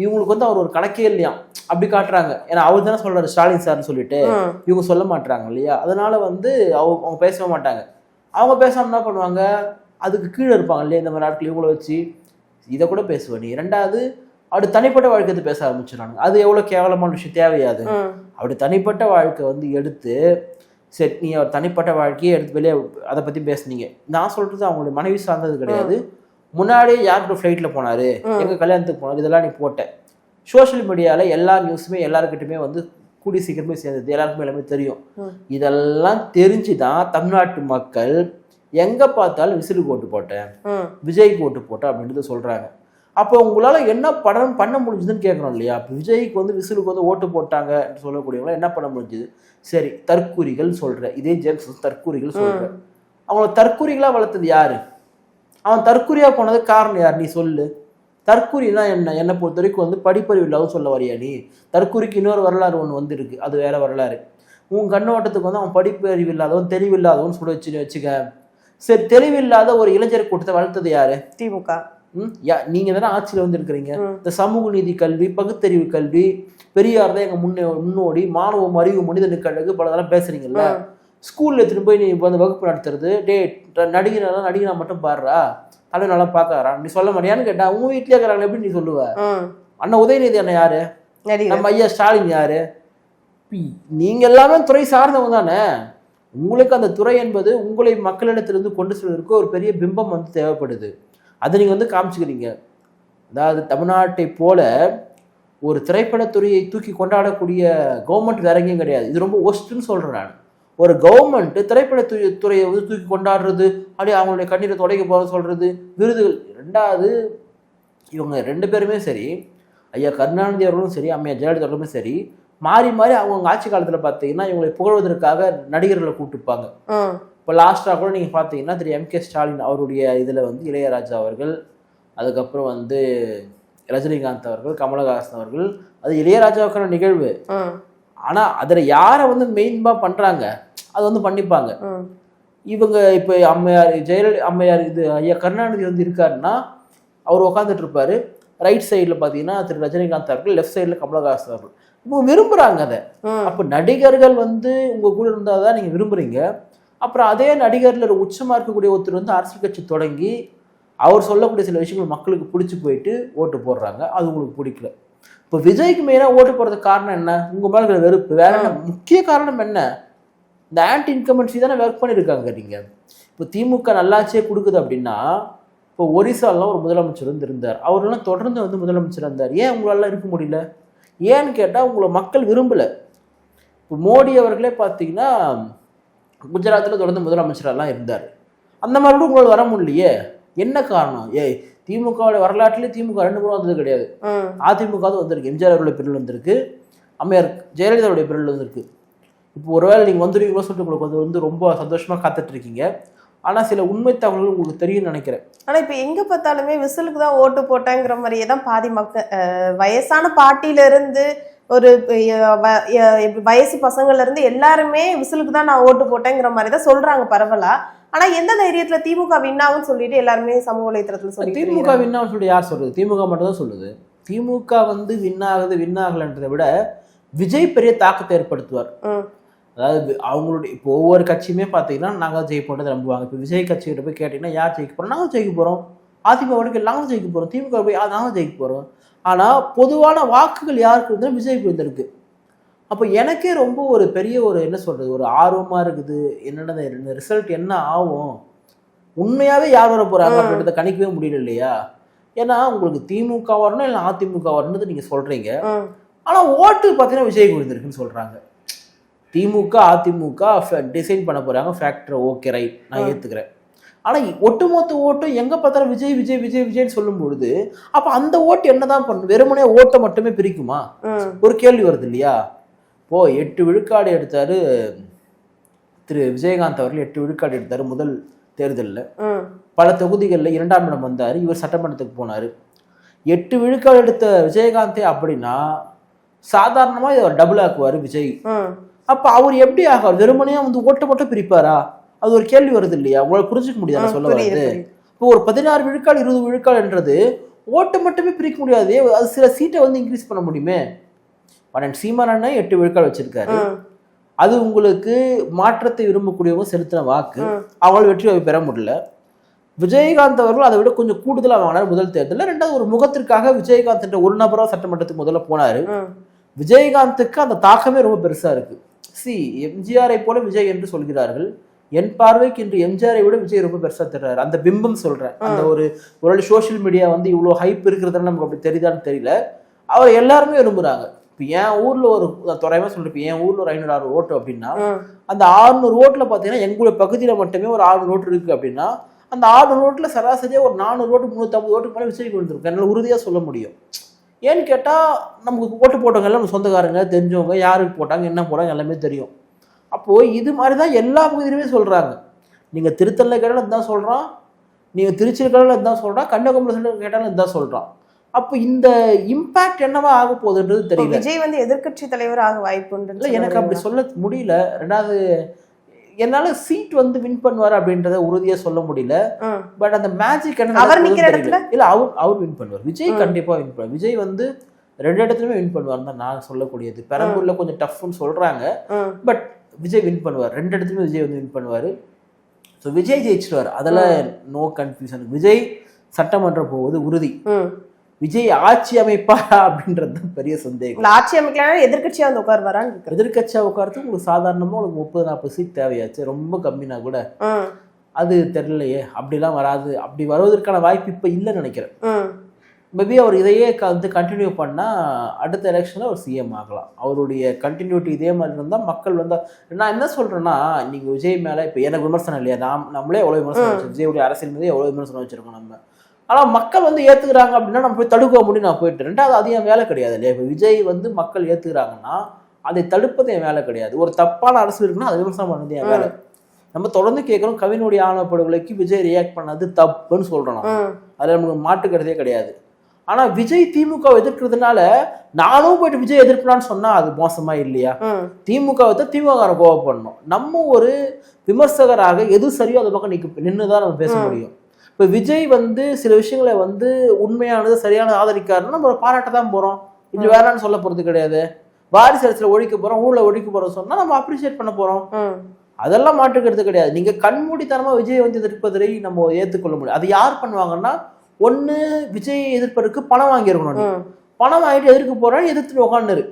இவங்களுக்கு வந்து அவர் ஒரு கணக்கே இல்லையா அப்படி காட்டுறாங்க. ஏன்னா அவர் தானே சொல்றாரு ஸ்டாலின் சார்னு சொல்லிட்டு, இவங்க சொல்ல மாட்டாங்க இல்லையா. அதனால வந்து அவங்க பேசவே மாட்டாங்க. அவங்க பேசாம என்ன பண்ணுவாங்க, அதுக்கு கீழே இருப்பாங்க இல்லையா இந்த மாதிரி ஆட்கள், இவங்கள வச்சு இதை கூட பேசுவேன் நீ. ரெண்டாவது அப்படி தனிப்பட்ட வாழ்க்கையை பேச ஆரம்பிச்சிடறாங்க. அது எவ்வளோ கேவலமான விஷயம், தேவையாது. அப்படி தனிப்பட்ட வாழ்க்கை வந்து எடுத்து சரி நீ அவர் தனிப்பட்ட வாழ்க்கையை எடுத்து வெளியே அதை பற்றி பேசுனீங்க. நான் சொல்கிறது அவங்களுடைய மனைவி சார்ந்தது கிடையாது. முன்னாடியே யார்கிட்ட ஃப்ளைட்டில் போனார், எங்கள் கல்யாணத்துக்கு போனார், இதெல்லாம் நீ போட்ட சோஷியல் மீடியாவில் எல்லா நியூஸுமே எல்லாருக்கிட்டுமே வந்து கூடி சீக்கிரமே சேர்ந்தது, எல்லாருக்குமே எல்லாமே தெரியும். இதெல்லாம் தெரிஞ்சு தான் தமிழ்நாட்டு மக்கள் எங்கே பார்த்தாலும் விசிலுக்கு ஓட்டு போட்டேன், விஜய்க்கு ஓட்டு போட்டேன் அப்படின்றத சொல்கிறாங்க. அப்போ உங்களால் என்ன படம் பண்ண முடிஞ்சுதுன்னு கேட்கணும் இல்லையா? இப்போ விஜய்க்கு வந்து விசிலுக்கு வந்து ஓட்டு போட்டாங்க சொல்லக்கூடியவங்களாம் என்ன பண்ண முடிஞ்சுது? சரி தற்கூரிகள் சொல்கிறேன், இதே ஜேம்ஸ் தற்கூரிகள் சொல்கிறேன். அவங்கள தற்கூரிகளாக வளர்த்தது யாரு? அவன் தற்கூரியாக போனதுக்கு காரணம் யார்? நீ சொல்லு. தற்கூரினா என்னை பொறுத்த வரைக்கும் வந்து படிப்பறிவு இல்லாத சொல்ல வரையா நீ? தற்கூரிக்கு இன்னொரு வரலாறு ஒன்று வந்து இருக்கு, அது வேற வரலாறு. உன் கண்ணோட்டத்துக்கு வந்து அவன் படிப்பறிவு இல்லாதவன் தெளிவில்லாதவன் சொல்ல வச்சுக்க. சரி தெளிவில்லாத ஒரு இளைஞர் கூட்டத்தை வளர்த்தது யாரு? திமுக. நீங்க தானே ஆட்சியில் வந்து இருக்கிறீங்க. இந்த சமூக நீதி கல்வி, பகுத்தறிவு கல்வி, பெரியார் தான் எங்க முன்னோடி, மாணவம் அறிவு மனிதனுக்கு அழகு பலதெல்லாம் பேசுறீங்கல்ல. ஸ்கூல்ல எடுத்துட்டு போய் நீ வந்து வகுப்பு நடத்துறது, நடிகனா மட்டும் பாடுறா, அது நல்லா பாக்காரா நீ சொல்ல மாட்டியான்னு கேட்டா உங்க வீட்லயே இருக்கிறாங்க எப்படி நீ சொல்லுவ? அண்ணா உதயநிதி அண்ணன் யாரு? நம்ம ஐயா ஸ்டாலின் யாரு? நீங்க எல்லாமே துறை சார்ந்தவங்க தானே. உங்களுக்கு அந்த துறை என்பது உங்களை மக்களிடத்திலிருந்து கொண்டு செல்வதற்கு ஒரு பெரிய பிம்பம் வந்து தேவைப்படுது. அதை நீங்க வந்து காமிச்சுக்கிறீங்க. அதாவது தமிழ்நாட்டை போல ஒரு திரைப்படத்துறையை தூக்கி கொண்டாடக்கூடிய கவர்மெண்ட் வேற எங்கேயும் கிடையாது. இது ரொம்ப ஒஸ்ட்ன்னு சொல்றேன் நான். ஒரு கவர்மெண்ட் திரைப்படத்துறையை வந்து தூக்கி கொண்டாடுறது, அப்படியே அவங்களுடைய கண்ணீரை தொடக்க போக சொல்றது, விருதுகள். ரெண்டாவது இவங்க ரெண்டு பேருமே சரி, ஐயா கருணாநிதி அவர்களும் சரி, அம்மையா ஜெயலலிதா அவர்களும் சரி, மாறி மாறி அவங்க ஆட்சி காலத்தில் பார்த்தீங்கன்னா இவங்களை புகழ்வதற்காக நடிகர்களை கூப்பிட்டுப்பாங்க. இப்போ லாஸ்ட்டாக கூட நீங்கள் பார்த்தீங்கன்னா திரு எம்.கே. ஸ்டாலின் அவருடைய இதில் வந்து இளையராஜா அவர்கள், அதுக்கப்புறம் வந்து ரஜினிகாந்த் அவர்கள், கமலஹாசன் அவர்கள், அது இளையராஜாவுக்கான நிகழ்வு. ஆனால் அதில் யாரை வந்து மெயின்பாக பண்ணுறாங்க அது வந்து பண்ணிப்பாங்க. இவங்க இப்போ அம்மையார் இது ஐயா கருணாநிதி வந்து இருக்காருன்னா அவர் உட்காந்துட்டு இருப்பாரு. ரைட் சைடில் பார்த்தீங்கன்னா திரு ரஜினிகாந்த் அவர்கள், லெஃப்ட் சைடில் கமலஹாசன் அவர்கள். இப்போ விரும்புகிறாங்க அதை. அப்போ நடிகர்கள் வந்து உங்கள் கூட இருந்தால் தான் நீங்கள் விரும்புகிறீங்க. அப்புறம் அதே நடிகர்ல உச்சமாக இருக்கக்கூடிய ஒருத்தர் வந்து அரசியல் கட்சி தொடங்கி அவர் சொல்லக்கூடிய சில விஷயங்கள் மக்களுக்கு பிடிச்சி போயிட்டு ஓட்டு போடுறாங்க, அது உங்களுக்கு பிடிக்கல. இப்போ விஜய்க்கு மெயினாக ஓட்டு போடுறதுக்கு காரணம் என்ன? உங்கள் மேலே இருக்கிற வெறுப்பு. வேற என்ன முக்கிய காரணம் என்ன? இந்த ஆன்டி இன்கம்பன்சி தானே ஒர்க் பண்ணியிருக்காங்க. நீங்கள் இப்போ திமுக நல்லாட்சியே கொடுக்குது அப்படின்னா, இப்போ ஒரிசாலாம் ஒரு முதலமைச்சர் வந்து இருந்தார், அவரெல்லாம் தொடர்ந்து வந்து முதலமைச்சர் இருந்தார். ஏன் உங்களால இருக்க முடியல? ஏன்னு கேட்டால் உங்களை மக்கள் விரும்பலை. இப்போ மோடி அவர்களே பார்த்தீங்கன்னா குஜராத்தில் தொடர்ந்து முதலமைச்சரெல்லாம் இருந்தார். அந்த மாதிரி கூட உங்களால் வர முடியலையே, என்ன காரணம்? திமுகவோட வரலாற்றிலே திமுக 2 முறை வந்தது கிடையாது. அதிமுக வந்திருக்கு, எம்ஜிஆர் அவருடைய பிரிவில் வந்திருக்கு, அம்மையார் ஜெயலலிதாவுடைய பிரிவில் வந்திருக்கு. இப்போ ஒருவேளை நீங்கள் வந்துடுவீங்களோ சொல்லிட்டு உங்களுக்கு வந்து ரொம்ப சந்தோஷமாக காத்துட்டு இருக்கீங்க. ஆனால் சில உண்மை தகவல்கள் உங்களுக்கு தெரியும்னு நினைக்கிறேன். ஆனால் இப்போ எங்கே பார்த்தாலுமே விசிலுக்கு தான் ஓட்டு போட்டேங்கிற மாதிரியே தான் பாதி மக்கள், வயசான பாட்டியிலிருந்து ஒரு வயசு பசங்கள்ல இருந்து எல்லாருமே விசிலுக்கு தான் நான் ஓட்டு போட்டேங்கிற மாதிரி தான் சொல்றாங்க பரவலா. ஆனா எந்த தைரியத்துல திமுக வின்னாகுன்னு சொல்லிட்டு எல்லாருமே சமூக வலைத்தளத்துல சொல்லி திமுக வின்னாகுன்னு சொல்லிட்டு யார் சொல்றது? திமுக மட்டும் தான் சொல்லுது. திமுக வந்து வின்னாகலன்றதை விட விஜய் பெரிய தாக்கத்தை ஏற்படுத்துவார். அதாவது அவங்களுடைய இப்போ ஒவ்வொரு கட்சியுமே பார்த்தீங்கன்னா நாங்கள் ஜெயிக்க போட்டதை நம்புவாங்க. இப்போ விஜய் கட்சிகிட்ட போய் கேட்டீங்கன்னா யார் ஜெயிக்க போறோம்? நாங்கள் ஜெயிக்க போறோம். அதிமுக நாங்கள் ஜெயிக்க போறோம். திமுக போய் நாங்கள் ஜெயிக்க போறோம். ஆனால் பொதுவான வாக்குகள் யாருக்கு இருந்தாலும் விஜய்க்கு வந்திருக்கு. அப்போ எனக்கே ரொம்ப ஒரு பெரிய ஒரு என்ன சொல்கிறது ஒரு ஆர்வமாக இருக்குது. என்னென்ன ரிசல்ட் என்ன ஆகும், உண்மையாகவே யார் வர போகிறாங்க அப்படின்றத கணிக்கவே முடியல இல்லையா? ஏன்னா உங்களுக்கு திமுக வரணும் இல்லை அதிமுக வரணுன்றது நீங்கள் சொல்கிறீங்க. ஆனால் ஓட்டு பார்த்தீங்கன்னா விஜய்க்கு விழுந்திருக்குன்னு சொல்கிறாங்க. திமுக அதிமுக டிசைன் பண்ண போகிறாங்க ஃபேக்டர், ஓகே ரைட், நான் ஏற்றுக்கிறேன். ஆனால் ஒட்டுமொத்த ஓட்டும் எங்கே பார்த்தாலும் விஜய் விஜய் விஜய் விஜய்ன்னு சொல்லும் பொழுது அப்போ அந்த ஓட்டு என்னதான் பண்ணும்? வெறுமனே ஓட்டை மட்டுமே பிரிக்குமா? ஒரு கேள்வி வருது இல்லையா? இப்போ 8 விழுக்காடு எடுத்தாரு திரு விஜயகாந்த் அவர்கள். 8 விழுக்காடு எடுத்தாரு முதல் தேர்தலில். பல தொகுதிகளில் 2ஆம் இடம் வந்தார். இவர் சட்டமன்றத்துக்கு போனார். 8 விழுக்காடு எடுத்த விஜயகாந்தே அப்படின்னா சாதாரணமாக இவர் டபுள் ஆக்குவார் விஜய். அப்போ அவர் எப்படி ஆகார்? வெறுமனையா வந்து ஓட்டை மட்டும் பிரிப்பாரா? அது ஒரு கேள்வி வருது இல்லையா? உங்களை புரிஞ்சுக்க முடியாது சொல்ல வருது. இப்போ ஒரு 16 விழுக்காடு 20 விழுக்காடுன்றது ஓட்டை மட்டுமே பிரிக்க முடியாது. அது சில சீட்டை வந்து இன்க்ரீஸ் பண்ண முடியுமே. சீமான் 8 விழுக்காடு வச்சிருக்காரு. அது உங்களுக்கு மாற்றத்தை விரும்பக்கூடியவங்க செலுத்தின வாக்கு, அவங்களால வெற்றி பெற முடியல. விஜயகாந்த் அவர்கள் அதை விட கொஞ்சம் கூடுதலாக வாங்கினார் முதல் தேர்தலில். ரெண்டாவது ஒரு முகத்திற்காக விஜயகாந்த் என்ற ஒரு நபராக சட்டமன்றத்துக்கு முதல்ல போனாரு. விஜயகாந்துக்கு அந்த தாக்கமே ரொம்ப பெருசா இருக்கு. எம்ஜிஆரை போல விஜய் என்று சொல்கிறார்கள். என் பார்வைக்கு இன்று எம்ஜிஆரை விட விஜய் ரொம்ப பெருசா தெரிறாரு. அந்த பிம்பம் சொல்றேன். அந்த ஒரு சோசியல் மீடியா வந்து இவ்வளவு ஹைப் இருக்கிறதுன்னு நமக்கு அப்படி தெரியுதான்னு தெரியல. அவர் எல்லாருமே விரும்புறாங்க. இப்போ என் ஊர்ல ஒரு துறையமா சொல்றேன், என் ஊர்ல ஒரு 500 ஓட்டு அப்படின்னா அந்த 600 ஓட்டுல பாத்தீங்கன்னா எங்களுடைய பகுதியில மட்டுமே ஒரு 600 ஓட்டு இருக்கு அப்படின்னா அந்த 600 ஓட்டுல சராசரியா ஒரு 400 ஓட்டு 350 ஓட்டுக்கு மேலே விஜய்க்கு விழுந்திருக்கு. என்னால உறுதியா சொல்ல முடியும். ஏன்னு கேட்டா நமக்கு ஓட்டு போட்டவங்க எல்லாம் நம்ம சொந்தக்காரங்க, தெரிஞ்சவங்க, யாருக்கு போட்டாங்க, என்ன போட்டாங்க எல்லாமே தெரியும். அப்போ இது மாதிரிதான் எல்லா பகுதியிலுமே சொல்றாங்க. நீங்க திருத்தல்ல கேட்டாலும் இதுதான் சொல்றான், நீங்க திருச்சியில் கேட்டாலும் இதுதான் சொல்றான், கன்னியாகுமரி கேட்டாலும் இதுதான் சொல்றான். அப்போ இந்த இம்பாக்ட் என்னவா ஆக போகுதுன்றது தெரியல. விஜய் வந்து எதிர்கட்சி தலைவர் ஆக வாய்ப்பு எனக்கு அப்படி சொல்ல முடியல. ரெண்டாவது என்னால சீட் வந்து வின் பண்ணுவார் அப்படின்றத உறுதியா சொல்ல முடியல. பட் அந்த மேஜிக் என்ன அவர் நிக்கிற இடத்துல இல்ல அவர் வின் பண்ணுவார். விஜய் கண்டிப்பா வின் பண்ணுவார். விஜய் வந்து 2 இடத்துலயுமே வின் பண்ணுவார் தான் நான் சொல்லக்கூடியது. பெரம்பூர்ல கொஞ்சம் டஃப்னு சொல்றாங்க, பட் விஜய் வின் பண்ணுவார். 2 இடத்துலயுமே விஜய் வந்து வின் பண்ணுவாரு. ஸோ விஜய் ஜெயிச்சிருவார், அதெல்லாம் நோ கன்ஃபியூஷன். விஜய் சட்டமன்றம் போவது உறுதி. விஜய் ஆட்சி அமைப்பா அப்படின்றது தான் பெரிய சந்தேகம். ஆட்சி அமைக்கலாம் எதிர்கட்சியா வந்து உட்காருவாரான்னு. எதிர்கட்சியா உட்காரத்துக்கு உங்களுக்கு சாதாரணமா உங்களுக்கு 30-40 சீட் தேவையாச்சு, ரொம்ப கம்மினா கூட. அது தெரியலையே, அப்படிலாம் வராது. அப்படி வருவதற்கான வாய்ப்பு இப்ப இல்லைன்னு நினைக்கிறேன். மேபி அவர் இதையே வந்து கண்டினியூ பண்ணா அடுத்த எலெக்ஷன்ல அவர் சிஎம் ஆகலாம். அவருடைய கண்டினியூட்டி இதே மாதிரி இருந்தால் மக்கள் வந்து, நான் என்ன சொல்றேன்னா, நீங்க விஜய் மேல இப்ப எனக்கு விமர்சனம் இல்லையா, நம்மளே எவ்வளவு விமர்சனம் வச்சிருக்கோம், விஜயுடைய அரசியல் மீது எவ்வளவு விமர்சனம் வச்சிருக்கோம் நம்ம. ஆனா மக்கள் வந்து ஏத்துக்கிறாங்க அப்படின்னா நம்ம போய் தடுக்க முடியும். நான் போயிட்டு 2வது அது என் வேலை கிடையாது இல்லையா. இப்போ விஜய் வந்து மக்கள் ஏத்துக்கிறாங்கன்னா அதை தடுப்பது என் வேலை கிடையாது. ஒரு தப்பான அரசியல் இருக்குன்னா அதை விமர்சனம் பண்ணது என் வேலை. நம்ம தொடர்ந்து கேட்கிறோம், கவினுடைய ஆணவ படுகொலைக்கு விஜய் ரியாக்ட் பண்ணது தப்புன்னு சொல்றோம். அதுல நமக்கு மாட்டுக்கிறதே கிடையாது. ஆனா விஜய் திமுக எதிர்க்கிறதுனால நானும் போயிட்டு விஜய் எதிர்க்கலான்னு சொன்னா அது மோசமா இல்லையா? திமுகவை திமுக கோவப்படணும். நம்ம ஒரு விமர்சகராக எது சரியோ அது பக்கம் நின்றுதான் நம்ம பேச முடியும். இப்போ விஜய் வந்து சில விஷயங்களை வந்து உண்மையானது சரியானது ஆதரிக்காருன்னா நம்ம பாராட்ட தான் போறோம். இது வேணான்னு சொல்ல போறது கிடையாது. வாரிசு அரசியல ஒழிக்க போறோம், ஊழல ஒழிக்க போறோம் சொன்னா நம்ம அப்ரிஷியேட் பண்ண போறோம். அதெல்லாம் மாற்றுக்கிறது கிடையாது. நீங்க கண்மூடித்தனமா விஜய் வந்து எதிர்ப்பதை நம்ம ஏற்றுக்கொள்ள முடியும். அது யார் பண்ணுவாங்கன்னா, ஒண்ணு விஜய் எதிர்ப்பதற்கு பணம் வாங்கியிருக்கணும். பணம் வாங்கிட்டு எதிர்க்க போறான்னு எதிர்த்துட்டு உட்காந்துரு.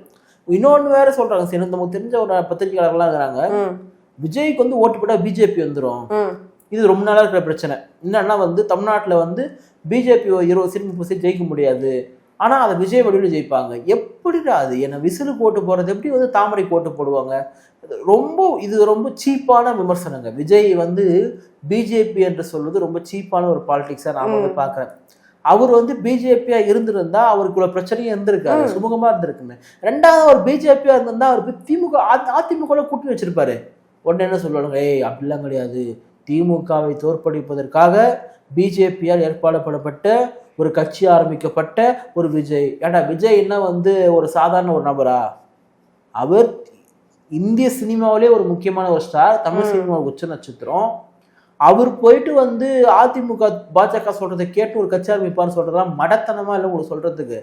இன்னொன்னு வேற சொல்றாங்க, சரி நமக்கு தெரிஞ்ச ஒரு பத்திரிகையாளர்கள்லாம் இருக்கிறாங்க, விஜய்க்கு வந்து ஓட்டு போட்டா பிஜேபி வந்துடும். இது ரொம்ப நாளா இருக்கிற பிரச்சனை. என்னன்னா வந்து தமிழ்நாட்டுல வந்து பிஜேபி 20 சீட் 30 சீட் ஜெயிக்க முடியாது, ஆனா அதை விஜய் வடிவில் ஜெயிப்பாங்க. எப்படிடா அது? என்ன விசிலு போட்டு போறது எப்படி வந்து தாமரை போட்டு போடுவாங்க? இது ரொம்ப சீப்பான விமர்சனங்க. விஜய் வந்து பிஜேபி என்று சொல்வது ரொம்ப சீப்பான ஒரு பாலிடிக்ஸா நான் வந்து பாக்குறேன். அவர் வந்து பிஜேபியா இருந்திருந்தா அவருக்கு ஒரு பிரச்சனையும் இருந்திருக்காரு, சுமூகமா இருந்திருக்குன்னு. 2வது அவர் பிஜேபியா இருந்திருந்தா அவருக்கு திமுக அதிமுக கூட்டி வச்சிருப்பாரு. உடனே என்ன சொல்லுவாங்க, அப்படிலாம் கிடையாது, திமுகவை தோற்கடிப்பதற்காக பிஜேபியால் ஏற்பாடு பண்ணப்பட்ட ஒரு கட்சி ஆரம்பிக்கப்பட்ட ஒரு விஜய். ஏடா விஜய்னா வந்து ஒரு சாதாரண ஒரு நபரா? அவர் இந்திய சினிமாவிலே ஒரு முக்கியமான ஒரு ஸ்டார், தமிழ் சினிமா உச்ச நட்சத்திரம். அவர் போயிட்டு வந்து அதிமுக பாஜக சொல்றதை கேட்டு ஒரு கட்சி ஆரம்பிப்பான்னு சொல்றதுலாம் மடத்தனமா இல்லை உங்களுக்கு சொல்றதுக்கு.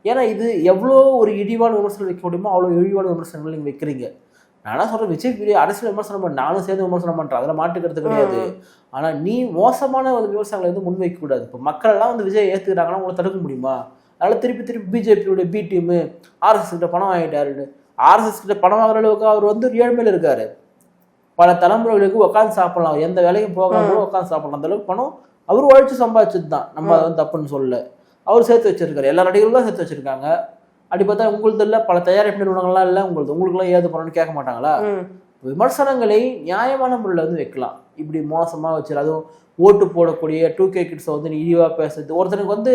ஏன்னா இது எவ்வளோ ஒரு இழிவான விமர்சனம் வைக்க முடியுமோ அவ்வளோ இழிவான விமர்சனங்கள் நீங்க வைக்கிறீங்க. நானா சொல்றேன், விஜய் அரசியல் விமர்சனம் பண்ண நானும் சேர்ந்து விமர்சனம் பண்றேன், அதில் மாட்டுக்கிறது கிடையாது. ஆனா நீ மோசமான விமர்சனங்களை வந்து முன்வைக்க கூடாது. இப்போ மக்கள் எல்லாம் வந்து விஜய் ஏத்துக்கிறாங்கன்னா உங்களை தடுக்க முடியுமா? அதனால திருப்பி பிஜேபியோட பி டீம் ஆர்எஸ்எஸ் கிட்ட பணம் வாங்கிட்டாரு. ஆர்எஸ்எஸ் கிட்ட பணம் வாங்குற அளவுக்கு அவர் வந்து ஏழ்மையில இருக்காரு. பல தலைமுறைகளுக்கு உட்காந்து சாப்பிடலாம், எந்த வேலையும் போகாம உட்காந்து சாப்பிடலாம். அந்த அளவுக்கு பணம் அவர் உழைச்சு சம்பாதிச்சது தான். நம்ம அதை வந்து தப்புன்னு சொல்லல. அவர் சேர்த்து வச்சிருக்காரு, எல்லா நடிகர்களும் தான் சேர்த்து வச்சிருக்காங்க. அப்படி பார்த்தா உங்களுக்கு இல்லை, பல தயாரிப்பு நிறுவனங்கள்லாம் இல்லை, உங்களுக்குலாம் ஏது பண்ணணும்னு கேட்க மாட்டாங்களா? விமர்சனங்களை நியாயமான முறையில் வந்து வைக்கலாம். இப்படி மோசமாக வச்சிரு, அதுவும் ஓட்டு போடக்கூடிய 2K கிட்ஸை வந்து இழிவாக பேசுறது. ஒருத்தனுக்கு வந்து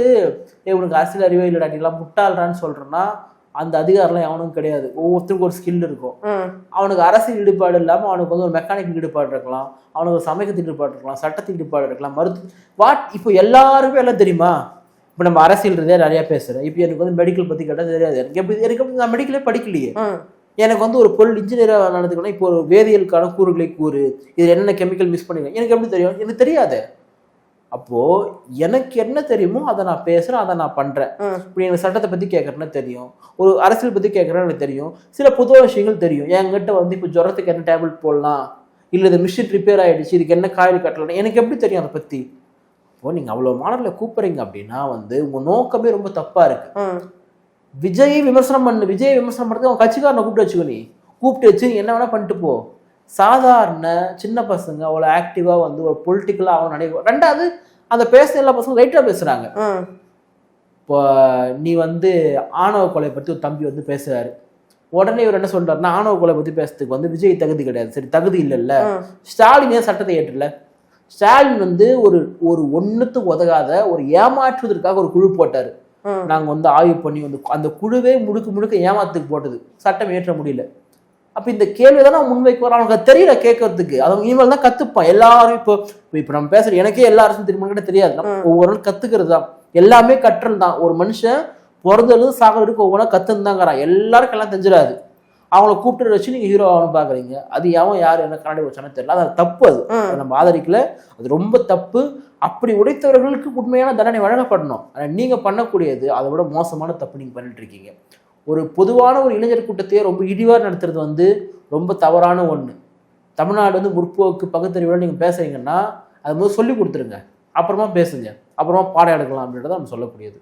உனக்கு அரசியல் அறிவே இல்லைடா, நீலாம் முட்டாள்றான்னு சொல்றேன்னா அந்த அதிகாரம்லாம் அவனுக்கும் கிடையாது. ஒவ்வொருத்தருக்கும் ஒரு ஸ்கில் இருக்கும். அவனுக்கு அரசியல் ஈடுபாடு இல்லாமல் அவனுக்கு வந்து ஒரு மெக்கானிக் ஈடுபாடு இருக்கலாம், அவனுக்கு ஒரு சமயத்துக்கு ஈடுபாடு இருக்கலாம், சட்டத்துக்கு ஈடுபாடு இருக்கலாம், இப்போ எல்லாருக்கும் எல்லாம் தெரியுமா? இப்போ நம்ம அரசியல் ரீதியாக நிறைய பேசுறேன். இப்போ எனக்கு வந்து மெடிக்கல் பத்தி கேட்டால் தெரியாது. எனக்கு நான் மெடிக்கலே படிக்கலையே. எனக்கு வந்து ஒரு பொருள் இன்ஜினியராக நடந்துக்கணும், இப்போ ஒரு வேதியியலுக்கான கூறுகளை கூறு, இதில் என்னென்ன கெமிக்கல் மிஸ் பண்ணிக்கலாம், எனக்கு எப்படி தெரியும்? எனக்கு தெரியாது. அப்போ எனக்கு என்ன தெரியுமோ அதை நான் பேசுறேன், அதை நான் பண்றேன். இப்படி எனக்கு சட்டத்தை பத்தி கேட்கறேன்னு தெரியும், ஒரு அரசியல் பத்தி கேட்கறேன்னு எனக்கு தெரியும், சில புது விஷயங்கள் தெரியும். என்கிட்ட வந்து இப்போ ஜுரத்துக்கு என்ன டேப்லெட் போடலாம், இல்லை இது மிஷின் ரிப்பேர் ஆயிடுச்சு, இதுக்கு என்ன காயில் கட்டலாம், எனக்கு எப்படி தெரியும் அதை பத்தி? இப்போ நீங்க அவ்வளவு மாடல்ல கூப்பிடுறீங்க அப்படின்னா வந்து உங்க நோக்கமே ரொம்ப தப்பா இருக்கு. விஜய் விமர்சனம் பண்ணு, விஜய் விமர்சனம் பண்ணுறது அவன் கட்சிக்காரனை கூப்பிட்டு வச்சுக்கோ, நீ கூப்பிட்டு வச்சு நீ என்ன வேணா பண்ணிட்டு போ. சாதாரண சின்ன பசங்க அவ்வளோ ஆக்டிவாக வந்து ஒரு பொலிட்டிக்கலாக அவன் நினைக்கும். ரெண்டாவது அந்த பேசுகிற எல்லா பசங்களும் ரைட்டாக பேசுகிறாங்க. இப்போ நீ வந்து ஆணவ கொலை பற்றி ஒரு தம்பி வந்து பேசுறாரு, உடனே இவர் என்ன சொல்றாருன்னா ஆணவ கொலை பற்றி பேசுறதுக்கு வந்து விஜய் தகுதி கிடையாது. சரி, தகுதி இல்லைல்ல, ஸ்டாலின் ஏன் சட்டத்தை ஏற்றல? ஸ்டாலின் வந்து ஒரு ஒன்றுத்துக்கு உதகாத ஒரு ஏமாற்றுவதற்காக ஒரு குழு போட்டாரு. நாங்கள் வந்து ஆய்வு பண்ணி வந்து அந்த குழுவே முழுக்க ஏமாத்துக்கு போட்டது, சட்டம் ஏற்ற முடியல. அப்போ இந்த கேள்வி தானே முன்வைக்க வர, அவனுக்கு தெரியல கேட்கறதுக்கு. அவங்க இனிமேல் தான் கற்றுப்பான் எல்லாரும். இப்போ நம்ம பேசுகிற எனக்கே எல்லா அரசும் திரும்ப தெரியாது. நம்ம ஒவ்வொரு நாள் கற்றுக்கிறது தான், எல்லாமே கற்றல் தான். ஒரு மனுஷன் பிறந்தது சாகிறதுக்கு ஒவ்வொன்றா கற்றுந்தாங்கிறான். எல்லாருக்கும் எல்லாம் தெரிஞ்சிடாது. அவங்கள கூப்பிட்டு வச்சு நீங்கள் ஹீரோ ஆகணும்னு பார்க்குறீங்க. அது யார் என்ன கண்ணாடி வச்சானு தெரியல. அது தப்பு, அது நம்ம ஆதரிக்கல, அது ரொம்ப தப்பு. அப்படி உடைத்தவர்களுக்கு உண்மையான தண்டனை வழங்கப்படணும். ஆனால் நீங்கள் பண்ணக்கூடியது அதை விட மோசமான தப்பு நீங்கள் பண்ணிட்டு இருக்கீங்க. ஒரு பொதுவான ஒரு இளைஞர் கூட்டத்தையே ரொம்ப இழிவாக நடத்துறது வந்து ரொம்ப தவறான ஒன்று. தமிழ்நாடு வந்து முற்போக்கு பகுத்தறிவோட நீங்கள் பேசுறீங்கன்னா அது முதல் சொல்லி கொடுத்துருங்க, அப்புறமா பேசுங்க, அப்புறமா பாடம் எடுக்கலாம் அப்படின்றத நம்ம சொல்லக்கூடியது.